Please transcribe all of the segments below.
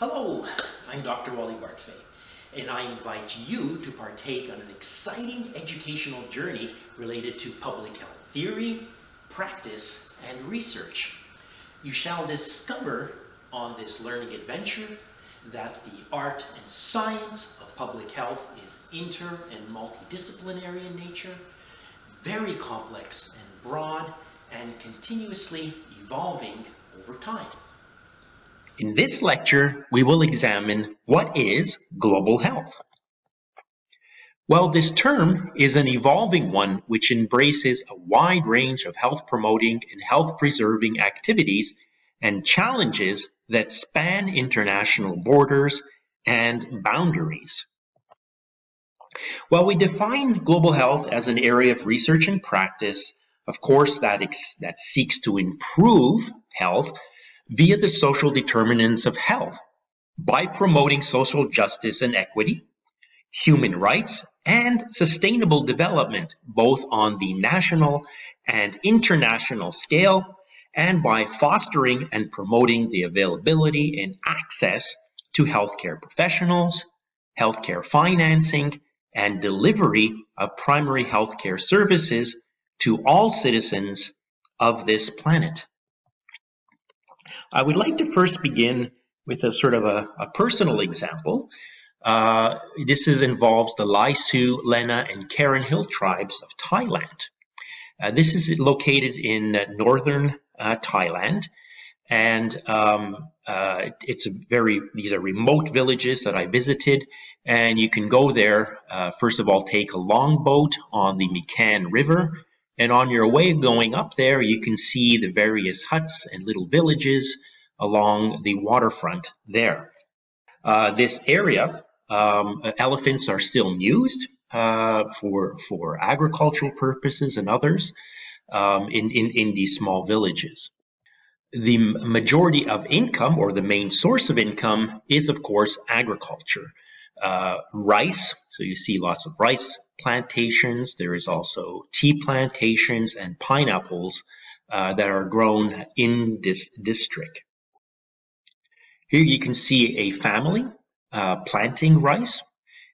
Hello, I'm Dr. Wally Bartfay, and I invite you to partake on an exciting educational journey related to public health theory, practice, and research. You shall discover on this learning adventure that the art and science of public health is inter- and multidisciplinary in nature, very complex and broad, and continuously evolving over time. In this lecture, we will examine what is global health. Well, this term is an evolving one which embraces a wide range of health-promoting and health-preserving activities and challenges that span international borders and boundaries. Well, we define global health as an area of research and practice, of course, that seeks to improve health via the social determinants of health by promoting social justice and equity, human rights, and sustainable development, both on the national and international scale, and by fostering and promoting the availability and access to healthcare professionals, healthcare financing, and delivery of primary healthcare services to all citizens of this planet. I would like to first begin with a sort of a personal example. This involves the Lisu, Lena, and Karen Hill tribes of Thailand. This is located in northern Thailand, and these are remote villages that I visited, and you can go there, first of all, take a longboat on the Mikan River, and on your way going up there, you can see the various huts and little villages along the waterfront there. This area, elephants are still used for agricultural purposes and others in these small villages. The majority of income, or the main source of income, is of course agriculture. Rice, so you see lots of rice plantations. There is also tea plantations and pineapples that are grown in this district. Here you can see a family planting rice.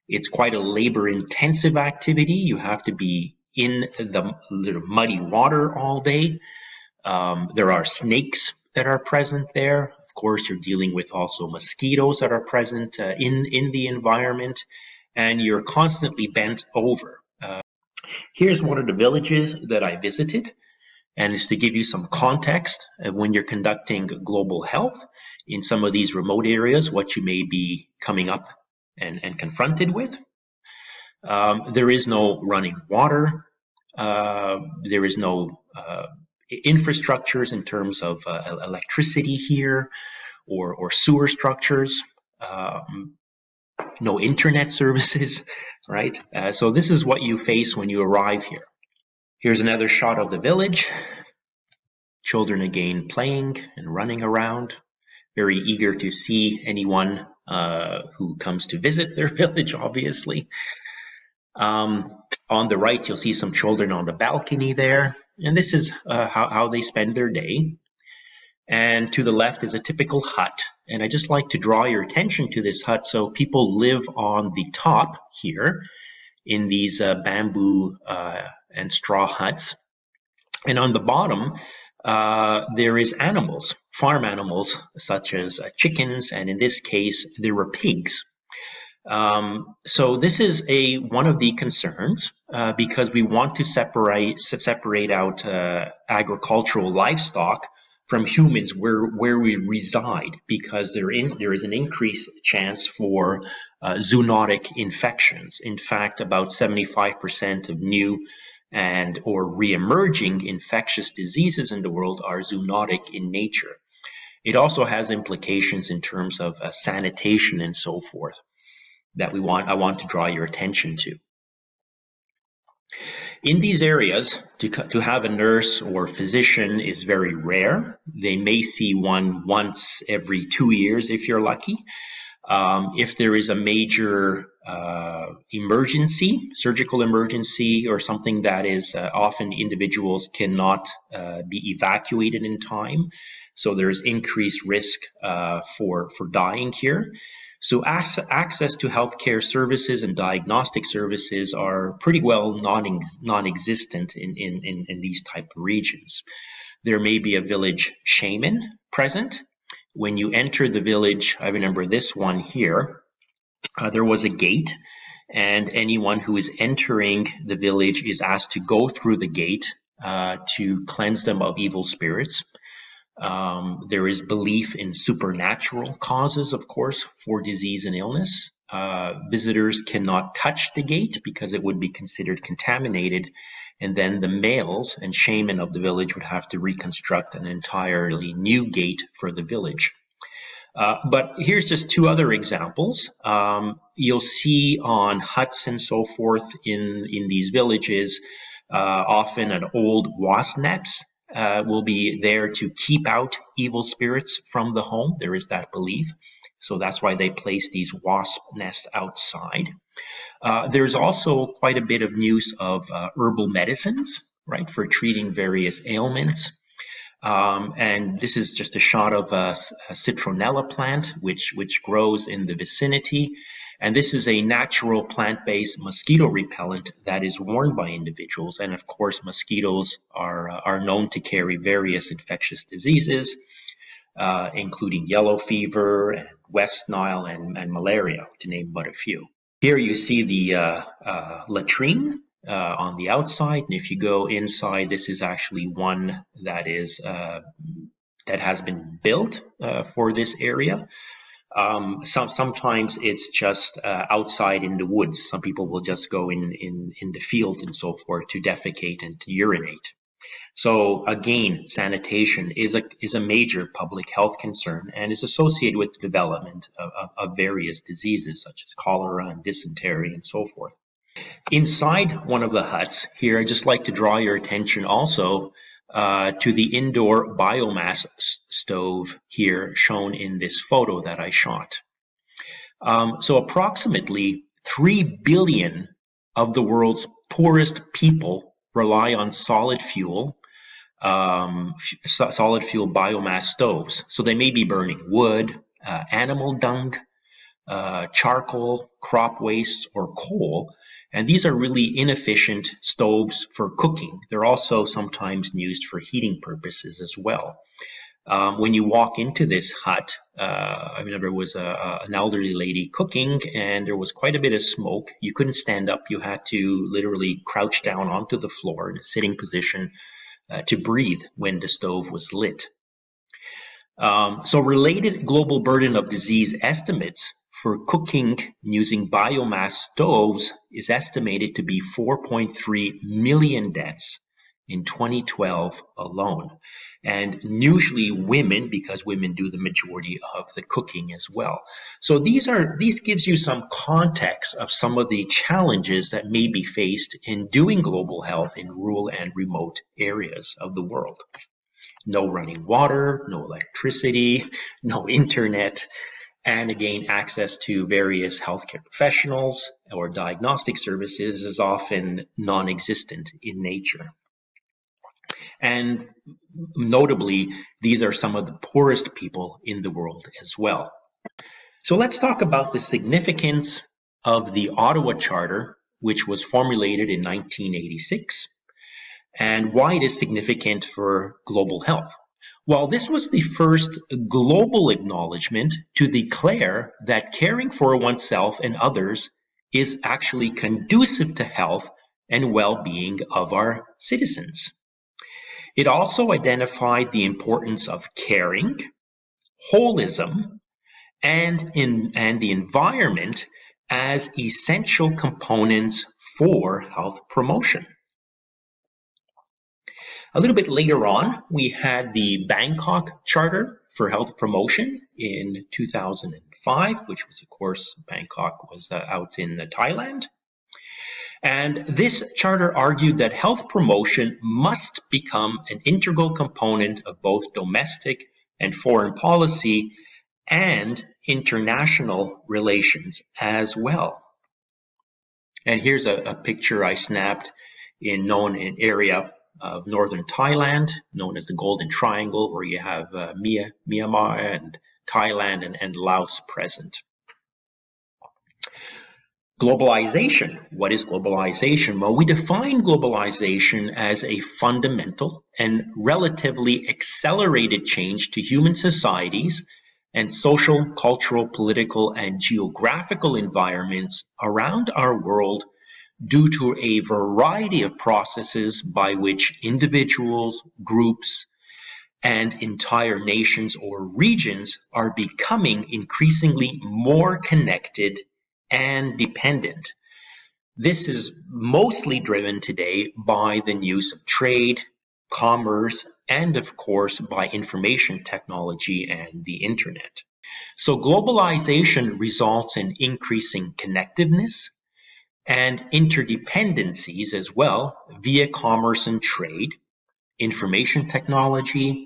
It's quite a labor-intensive activity. You have to be in the muddy water all day. There are snakes that are present there. Of course, you're dealing with also mosquitoes that are present in the environment, and you're constantly bent over. Here's one of the villages that I visited, and it's to give you some context when you're conducting global health in some of these remote areas, what you may be coming up and confronted with. There is no running water. There is no infrastructures in terms of electricity here or sewer structures. No internet services, right? So this is what you face when you arrive here. Here's another shot of the village. Children again playing and running around, very eager to see anyone who comes to visit their village, obviously. On the right, you'll see some children on the balcony there, and this is how they spend their day. And to the left is a typical hut, and I just like to draw your attention to this hut. So people live on the top here in these bamboo and straw huts, and on the bottom there is animals, farm animals such as chickens, and in this case there were pigs. So this is one of the concerns because we want to separate out agricultural livestock from humans where we reside, because there is an increased chance for zoonotic infections. In fact, about 75% of new or re-emerging infectious diseases in the world are zoonotic in nature. It also has implications in terms of sanitation and so forth that I want to draw your attention to. In these areas, to have a nurse or physician is very rare. They may see one once every 2 years if you're lucky. If there is a major emergency, surgical emergency, or something that is often individuals cannot be evacuated in time, so there's increased risk for dying here. So access to healthcare services and diagnostic services are pretty well non-existent in these type of regions. There may be a village shaman present. When you enter the village, I remember this one here, there was a gate, and anyone who is entering the village is asked to go through the gate to cleanse them of evil spirits. There is belief in supernatural causes, of course, for disease and illness. Visitors cannot touch the gate because it would be considered contaminated, and then the males and shaman of the village would have to reconstruct an entirely new gate for the village. But here's just two other examples. You'll see on huts and so forth in these villages, often an old wasp nets will be there to keep out evil spirits from the home. There is that belief. So that's why they place these wasp nests outside. There's also quite a bit of use of herbal medicines, right, for treating various ailments. And this is just a shot of a citronella plant, which grows in the vicinity. And this is a natural plant-based mosquito repellent that is worn by individuals. And of course, mosquitoes are known to carry various infectious diseases, including yellow fever, and West Nile, and malaria, to name but a few. Here you see the latrine on the outside, and if you go inside, this is actually one that is that has been built for this area. Sometimes it's just outside in the woods. Some people will just go in the field and so forth to defecate and to urinate. So again, sanitation is a major public health concern and is associated with the development of various diseases such as cholera and dysentery and so forth. Inside one of the huts here, I'd just like to draw your attention also to the indoor biomass stove here shown in this photo that I shot. So approximately 3 billion of the world's poorest people rely on solid fuel biomass stoves. So they may be burning wood, animal dung, charcoal, crop waste, or coal. And these are really inefficient stoves for cooking. They're also sometimes used for heating purposes as well. When you walk into this hut, I remember it was an elderly lady cooking, and there was quite a bit of smoke. You couldn't stand up. You had to literally crouch down onto the floor in a sitting position to breathe when the stove was lit. So related global burden of disease estimates for cooking using biomass stoves is estimated to be 4.3 million deaths in 2012 alone. And usually women, because women do the majority of the cooking as well. So these gives you some context of some of the challenges that may be faced in doing global health in rural and remote areas of the world. No running water, no electricity, no internet, and again, access to various healthcare professionals or diagnostic services is often non-existent in nature. And notably, these are some of the poorest people in the world as well. So let's talk about the significance of the Ottawa Charter, which was formulated in 1986, and why it is significant for global health. Well, this was the first global acknowledgement to declare that caring for oneself and others is actually conducive to health and well-being of our citizens. It also identified the importance of caring, holism, and the environment as essential components for health promotion. A little bit later on, we had the Bangkok Charter for Health Promotion in 2005, which was, of course, Bangkok was out in Thailand. And this charter argued that health promotion must become an integral component of both domestic and foreign policy and international relations as well. And here's a picture I snapped in an area of northern Thailand, known as the Golden Triangle, where you have Myanmar and Thailand and Laos present. Globalization. What is globalization? Well, we define globalization as a fundamental and relatively accelerated change to human societies and social, cultural, political, and geographical environments around our world due to a variety of processes by which individuals, groups, and entire nations or regions are becoming increasingly more connected and dependent. This is mostly driven today by the use of trade, commerce, and of course by information technology and the internet. So globalization results in increasing connectiveness and interdependencies as well via commerce and trade, information technology,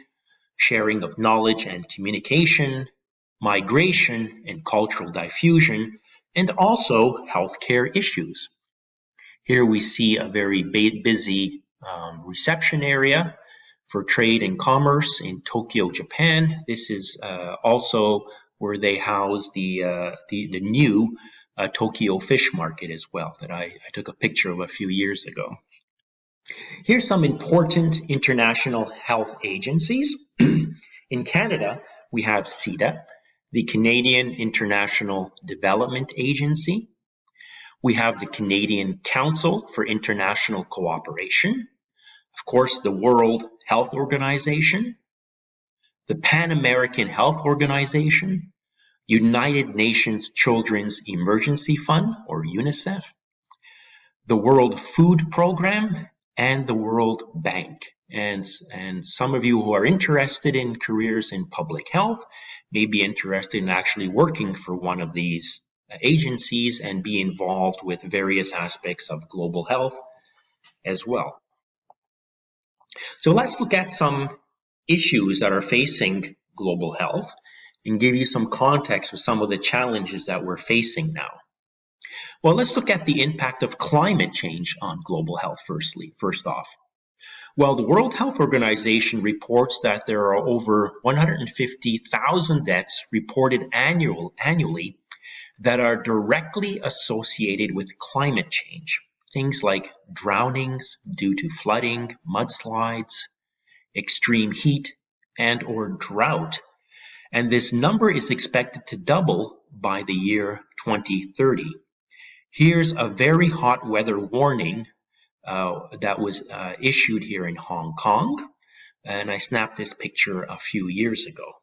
sharing of knowledge and communication, migration and cultural diffusion, and also healthcare issues. Here we see a very busy reception area for trade and commerce in Tokyo, Japan. This is also where they house the new Tokyo fish market as well, that I took a picture of a few years ago. Here's some important international health agencies. In Canada, we have CIDA, the Canadian International Development Agency. We have the Canadian Council for International Cooperation. Of course, the World Health Organization, the Pan American Health Organization, United Nations Children's Emergency Fund, or UNICEF, the World Food Program, and the World Bank. And some of you who are interested in careers in public health may be interested in actually working for one of these agencies and be involved with various aspects of global health as well. So let's look at some issues that are facing global health and give you some context with some of the challenges that we're facing now. Well, let's look at the impact of climate change on global health first off. Well, the World Health Organization reports that there are over 150,000 deaths reported annually that are directly associated with climate change. Things like drownings due to flooding, mudslides, extreme heat, and or drought. And this number is expected to double by the year 2030. Here's a very hot weather warning that was issued here in Hong Kong, and I snapped this picture a few years ago.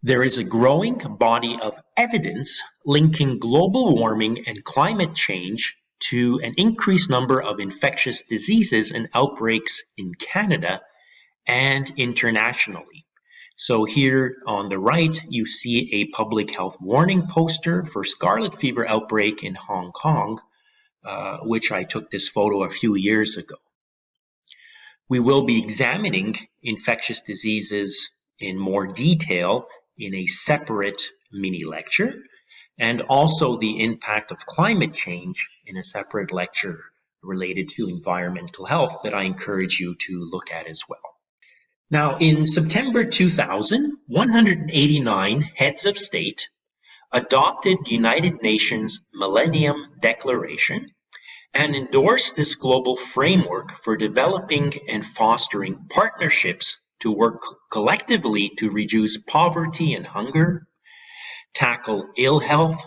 There is a growing body of evidence linking global warming and climate change to an increased number of infectious diseases and outbreaks in Canada and internationally. So here on the right, you see a public health warning poster for scarlet fever outbreak in Hong Kong, which I took this photo a few years ago. We will be examining infectious diseases in more detail in a separate mini lecture, and also the impact of climate change in a separate lecture related to environmental health that I encourage you to look at as well. Now, in September 2000, 189 heads of state adopted the United Nations Millennium Declaration and endorsed this global framework for developing and fostering partnerships to work collectively to reduce poverty and hunger, tackle ill health,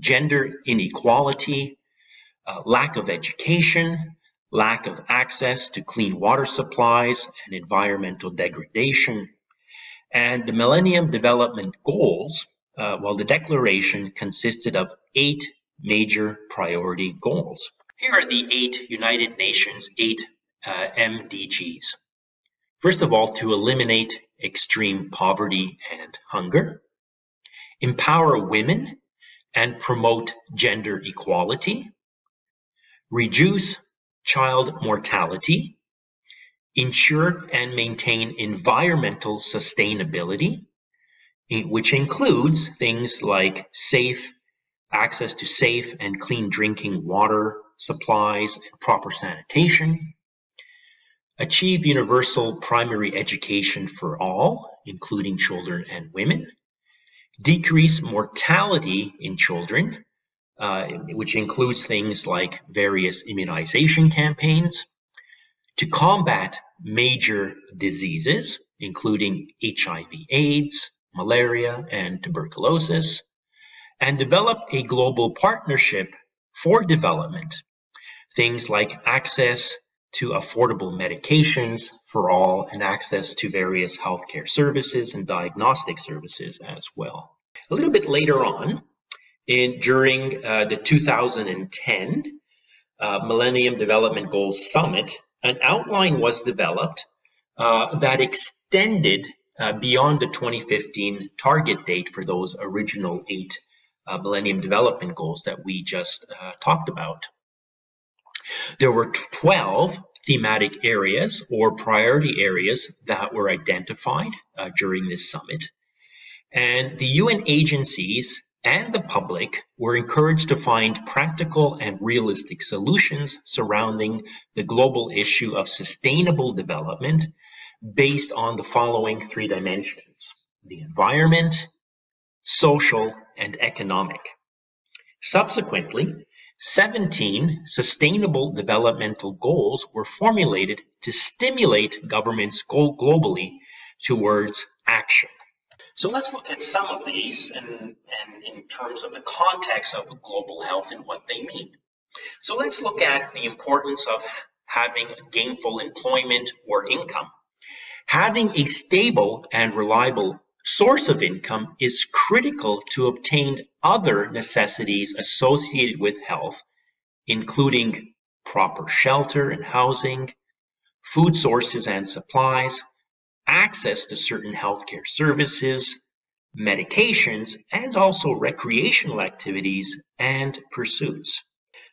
gender inequality, lack of education, lack of access to clean water supplies, and environmental degradation. And the Millennium Development Goals, the declaration consisted of 8 major priority goals. Here are the 8 United Nations 8 MDGs. First of all, to eliminate extreme poverty and hunger, empower women and promote gender equality, reduce child mortality, ensure and maintain environmental sustainability, which includes things like access to safe and clean drinking water supplies and proper sanitation, achieve universal primary education for all, including children and women, decrease mortality in children, which includes things like various immunization campaigns, to combat major diseases, including HIV/AIDS, malaria, and tuberculosis, and develop a global partnership for development, things like access to affordable medications for all and access to various healthcare services and diagnostic services as well. A little bit later on, during the 2010 Millennium Development Goals Summit, an outline was developed that extended beyond the 2015 target date for those original 8 Millennium Development Goals that we just talked about. There were 12 thematic areas or priority areas that were identified during this summit. And the UN agencies and the public were encouraged to find practical and realistic solutions surrounding the global issue of sustainable development based on the following 3 dimensions: the environment, social, and economic. Subsequently, 17 sustainable developmental goals were formulated to stimulate governments globally towards action. So let's look at some of these and in terms of the context of global health and what they mean. So let's look at the importance of having gainful employment or income. Having a stable and reliable source of income is critical to obtain other necessities associated with health, including proper shelter and housing, food sources and supplies, access to certain healthcare services, medications, and also recreational activities and pursuits.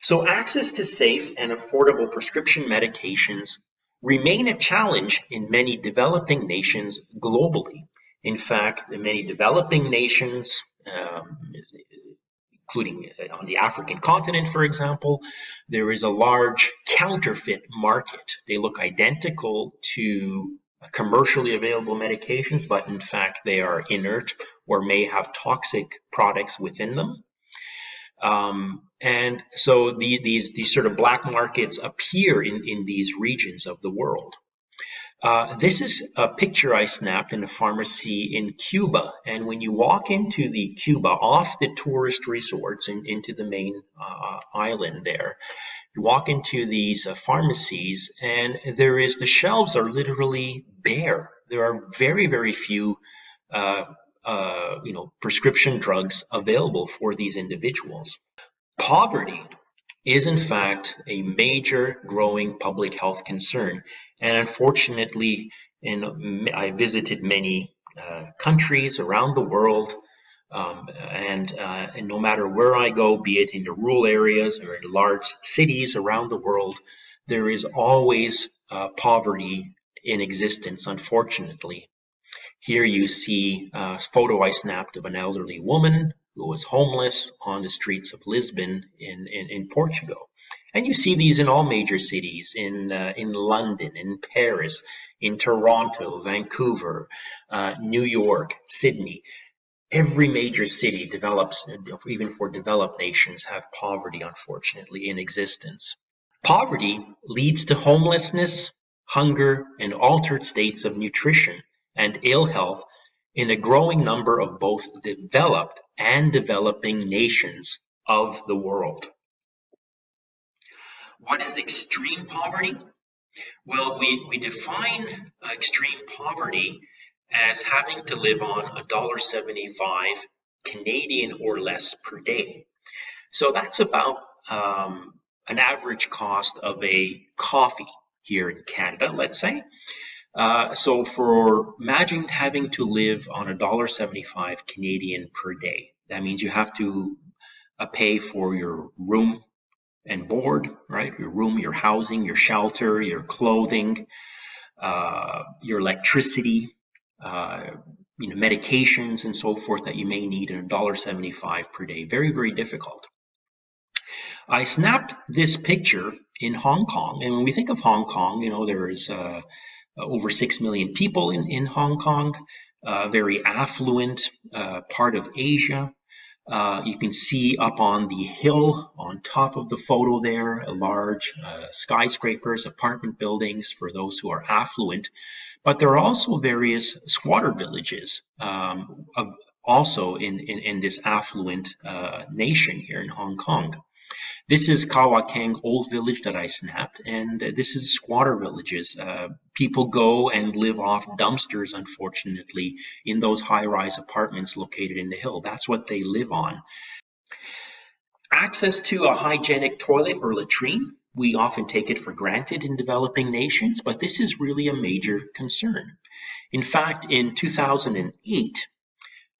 So access to safe and affordable prescription medications remain a challenge in many developing nations globally. In fact, in many developing nations, including on the African continent, for example, there is a large counterfeit market. They look identical to commercially available medications, but in fact they are inert or may have toxic products within them. And so these sort of black markets appear in these regions of the world. This is a picture I snapped in a pharmacy in Cuba. And when you walk into the Cuba, off the tourist resorts and into the main island there, you walk into these pharmacies and the shelves are literally bare. There are very, very few prescription drugs available for these individuals. Poverty is in fact a major growing public health concern. And unfortunately, I visited many countries around the world, and no matter where I go, be it in the rural areas or in large cities around the world, there is always poverty in existence, unfortunately. Here you see a photo I snapped of an elderly woman who was homeless on the streets of Lisbon in Portugal. And you see these in all major cities, in London, in Paris, in Toronto, Vancouver, New York, Sydney. Every major city develops, even for developed nations, have poverty, unfortunately, in existence. Poverty leads to homelessness, hunger, and altered states of nutrition and ill health in a growing number of both developed and developing nations of the world. What is extreme poverty? Well, we define extreme poverty as having to live on $1.75 Canadian or less per day. So that's about an average cost of a coffee here in Canada, let's say. So imagine having to live on $1.75 Canadian per day. That means you have to pay for your room and board, right? Your room, your housing, your shelter, your clothing, your electricity, medications and so forth that you may need, and $1.75 per day. Very, very difficult. I snapped this picture in Hong Kong, and when we think of Hong Kong, there is over 6 million people in Hong Kong, very affluent part of Asia. You can see up on the hill on top of the photo there, large skyscrapers, apartment buildings for those who are affluent. But there are also various squatter villages also in this affluent nation here in Hong Kong. This is Kawa Kang Old Village that I snapped, and this is squatter villages. People go and live off dumpsters, unfortunately, in those high-rise apartments located in the hill. That's what they live on. Access to a hygienic toilet or latrine, we often take it for granted in developing nations, but this is really a major concern. In fact, in 2008,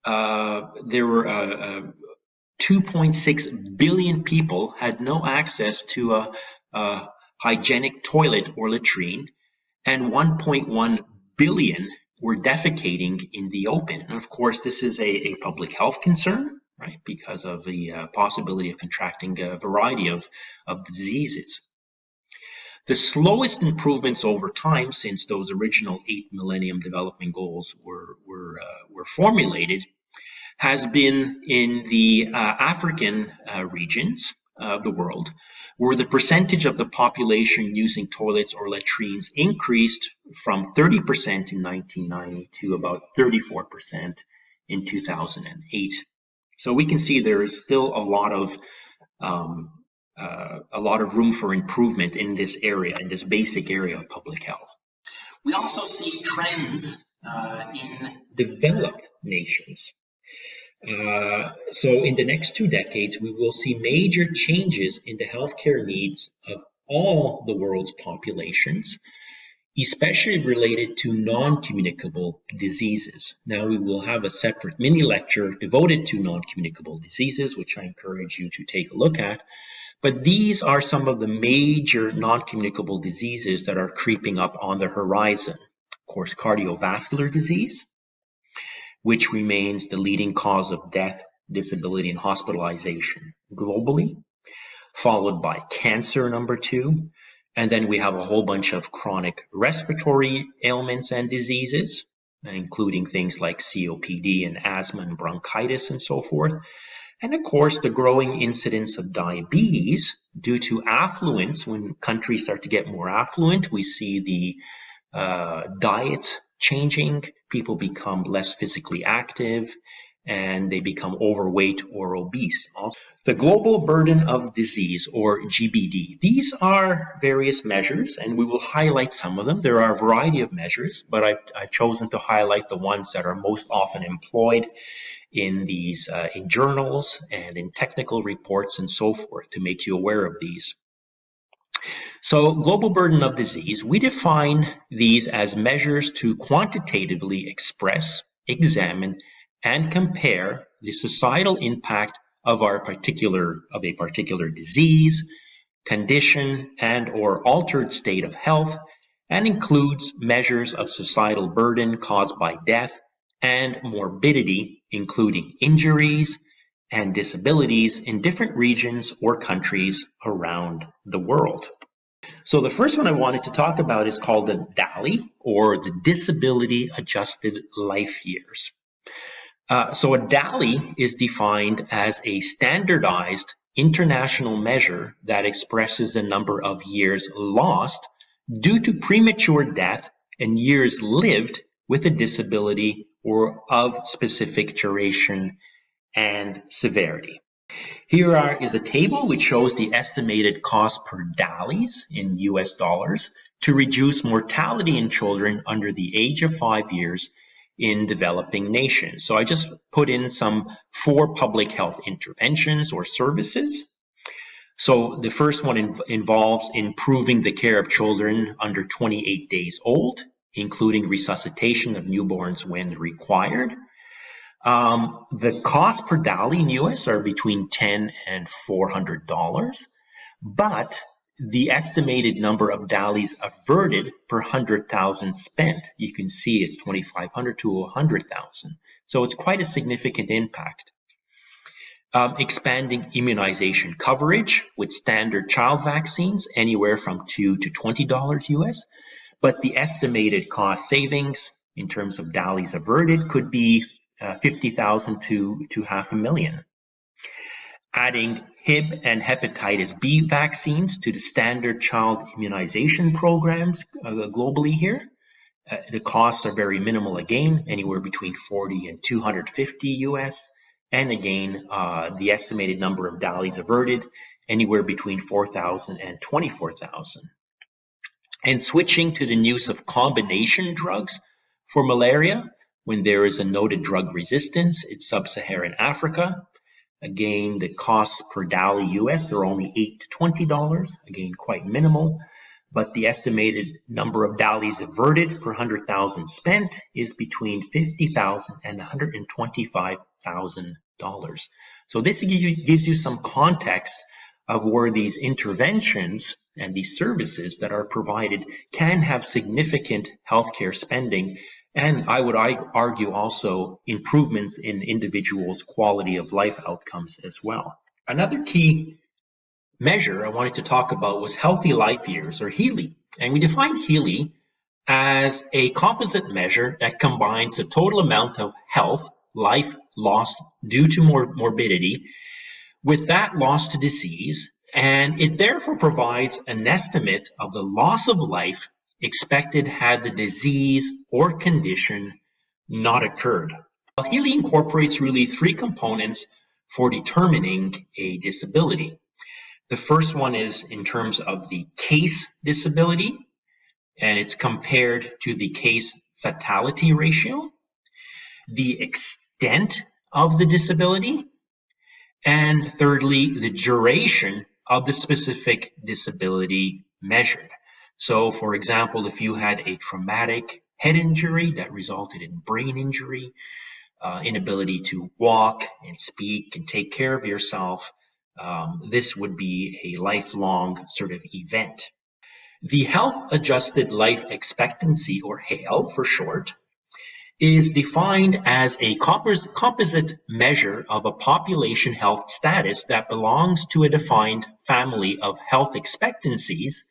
there were 2.6 billion people had no access to a hygienic toilet or latrine, and 1.1 billion were defecating in the open. And of course, this is a public health concern, right, because of the possibility of contracting a variety of diseases. The slowest improvements over time since those original 8 Millennium Development Goals were formulated has been in the African regions of the world, where the percentage of the population using toilets or latrines increased from 30% in 1990 to about 34% in 2008. So we can see there is still a lot of room for improvement in this area, in this basic area of public health. We also see trends in developed nations. So in the next 2 decades, we will see major changes in the healthcare needs of all the world's populations, especially related to non-communicable diseases. Now we will have a separate mini lecture devoted to non-communicable diseases, which I encourage you to take a look at. But these are some of the major non-communicable diseases that are creeping up on the horizon. Of course, cardiovascular disease, which remains the leading cause of death, disability, and hospitalization globally, followed by cancer, number 2. And then we have a whole bunch of chronic respiratory ailments and diseases, including things like COPD and asthma and bronchitis and so forth. And of course, the growing incidence of diabetes due to affluence. When countries start to get more affluent, we see the diets changing, people become less physically active, and they become overweight or obese. The global burden of disease, or GBD. These are various measures, and we will highlight some of them. There are a variety of measures, but I've chosen to highlight the ones that are most often employed in these in journals and in technical reports and so forth, to make you aware of these. So global burden of disease, we define these as measures to quantitatively express, examine, and compare the societal impact of a particular disease, condition, and or altered state of health, and includes measures of societal burden caused by death and morbidity, including injuries and disabilities in different regions or countries around the world. So the first one I wanted to talk about is called the DALY, or the Disability Adjusted Life Years. So a DALY is defined as a standardized international measure that expresses the number of years lost due to premature death and years lived with a disability or of specific duration and severity. Here is a table which shows the estimated cost per DALYs in US dollars to reduce mortality in children under the age of 5 years in developing nations. So I just put in some 4 public health interventions or services. So the first one involves improving the care of children under 28 days old, including resuscitation of newborns when required. The cost per DALY in US are between $10 and $400, but the estimated number of DALYs averted per 100,000 spent. You can see it's 2,500 to 100,000. So it's quite a significant impact. Expanding immunization coverage with standard child vaccines, anywhere from $2 to $20 US. But the estimated cost savings in terms of DALYs averted could be 50,000 to $500,000. Adding Hib and hepatitis B vaccines to the standard child immunization programs globally here. The costs are very minimal again, anywhere between 40 and 250 US. And again, the estimated number of DALYs averted, anywhere between 4,000 and 24,000. And switching to the use of combination drugs for malaria, when there is a noted drug resistance in sub-Saharan Africa. Again, the costs per DALY US are only $8 to $20, again, quite minimal. But the estimated number of DALYs averted per 100,000 spent is between $50,000 and $125,000. So this gives you some context of where these interventions and these services that are provided can have significant healthcare spending, and I would argue also improvements in individuals' quality of life outcomes as well. Another key measure I wanted to talk about was healthy life years, or HALE. And we define HALE as a composite measure that combines the total amount of health, life lost due to morbidity with that lost to disease, and it therefore provides an estimate of the loss of life expected had the disease or condition not occurred. HALE incorporates really three components for determining a disability. The first one is in terms of the case disability, and it's compared to the case fatality ratio, the extent of the disability, and thirdly, the duration of the specific disability measured. So, for example, if you had a traumatic head injury that resulted in brain injury, inability to walk and speak and take care of yourself, this would be a lifelong sort of event. The health adjusted life expectancy, or HALE for short, is defined as a composite measure of a population health status that belongs to a defined family of health expectancies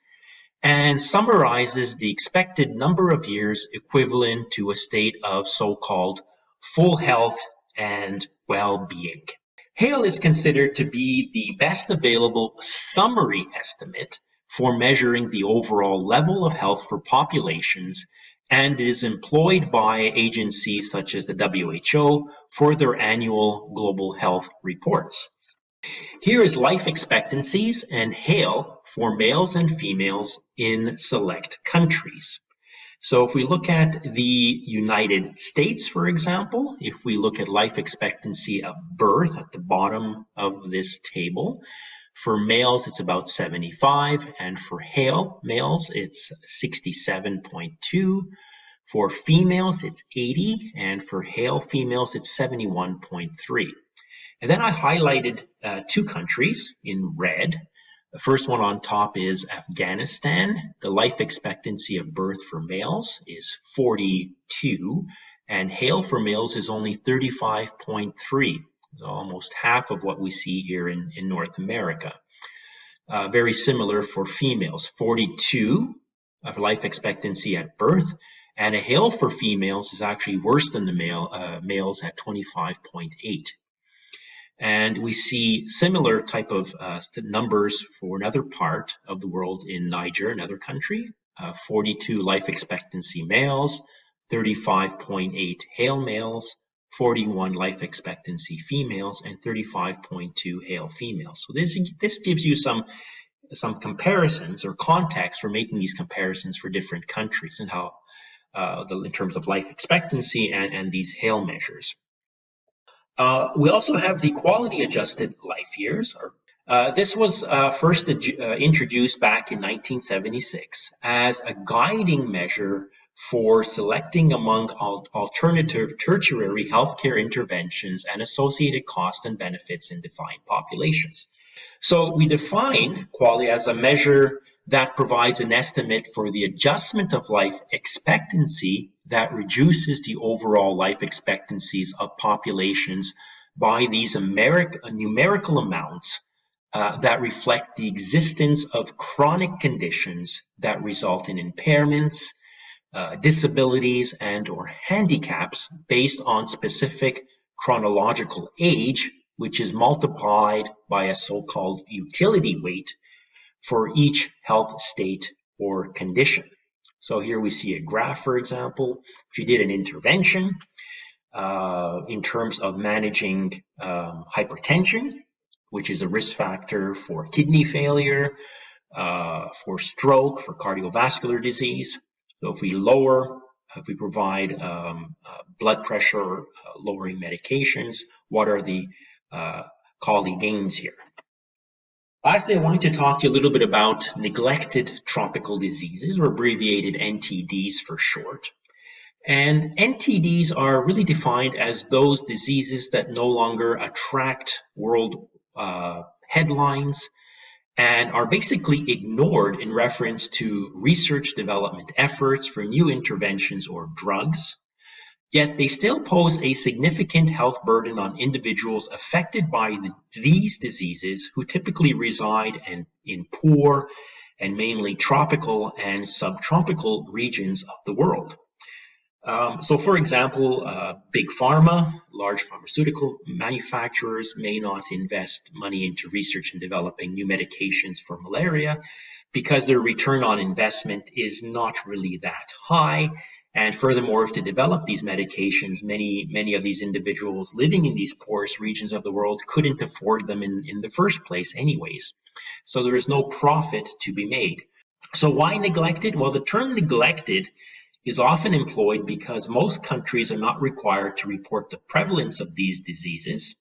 and summarizes the expected number of years equivalent to a state of so-called full health and well-being. HALE is considered to be the best available summary estimate for measuring the overall level of health for populations, and is employed by agencies such as the WHO for their annual global health reports. Here is life expectancies and HALE for males and females in select countries. So if we look at the United States, for example, if we look at life expectancy of birth at the bottom of this table, for males it's about 75, and for HALE males it's 67.2. For females it's 80, and for HALE females it's 71.3. And then I highlighted two countries in red. The first one on top is Afghanistan. The life expectancy of birth for males is 42, and HALE for males is only 35.3, so almost half of what we see here in North America. Very similar for females, 42 of life expectancy at birth, and a HALE for females is actually worse than the males at 25.8. And we see similar type of numbers for another part of the world in Niger, another country, 42 life expectancy males, 35.8 HALE males, 41 life expectancy females, and 35.2 HALE females. So this gives you some comparisons or context for making these comparisons for different countries and how in terms of life expectancy and these HALE measures. We also have the quality adjusted life years. This was first introduced back in 1976 as a guiding measure for selecting among alternative tertiary healthcare interventions and associated costs and benefits in defined populations. So we define QALY as a measure that provides an estimate for the adjustment of life expectancy that reduces the overall life expectancies of populations by these numerical amounts that reflect the existence of chronic conditions that result in impairments, disabilities, and or handicaps based on specific chronological age, which is multiplied by a so-called utility weight for each health state or condition. So here we see a graph, for example. If you did an intervention in terms of managing hypertension, which is a risk factor for kidney failure, for stroke, for cardiovascular disease. So if we provide blood pressure lowering medications, what are the QALY gains here? Lastly, I wanted to talk to you a little bit about neglected tropical diseases, or abbreviated NTDs for short. And NTDs are really defined as those diseases that no longer attract world headlines and are basically ignored in reference to research development efforts for new interventions or drugs. Yet they still pose a significant health burden on individuals affected by these diseases who typically reside in poor and mainly tropical and subtropical regions of the world. So for example, big pharma, large pharmaceutical manufacturers may not invest money into research and developing new medications for malaria because their return on investment is not really that high. And furthermore, to develop these medications, many of these individuals living in these poorest regions of the world couldn't afford them in the first place anyways. So there is no profit to be made. So why neglected? Well, the term neglected is often employed because most countries are not required to report the prevalence of these diseases.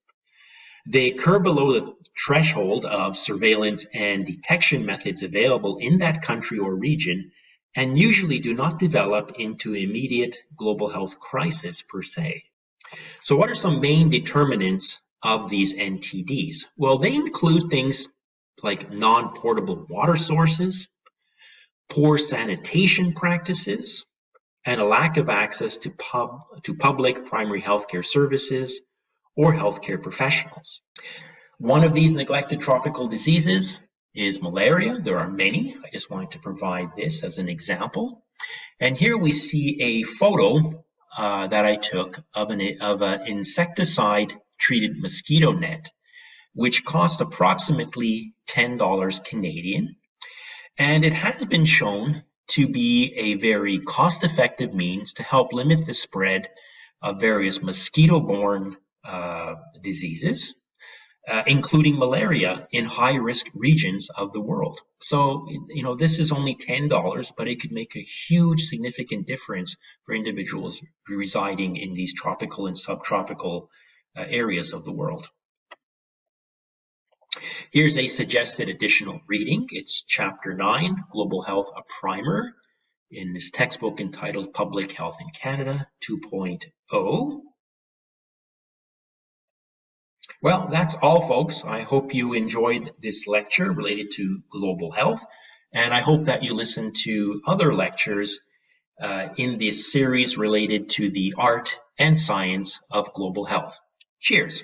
They occur below the threshold of surveillance and detection methods available in that country or region, and usually do not develop into an immediate global health crisis per se. So what are some main determinants of these NTDs? Well, they include things like non-portable water sources, poor sanitation practices, and a lack of access to public primary healthcare services or healthcare professionals. One of these neglected tropical diseases is malaria. There are many. I just wanted to provide this as an example. And here we see a photo that I took of an insecticide-treated mosquito net, which cost approximately $10 Canadian. And it has been shown to be a very cost-effective means to help limit the spread of various mosquito-borne diseases, including malaria in high-risk regions of the world. So, this is only $10, but it could make a huge, significant difference for individuals residing in these tropical and subtropical areas of the world. Here's a suggested additional reading. It's Chapter 9, Global Health, a Primer, in this textbook entitled Public Health in Canada 2.0. Well, that's all, folks. I hope you enjoyed this lecture related to global health, and I hope that you listen to other lectures in this series related to the art and science of global health. Cheers.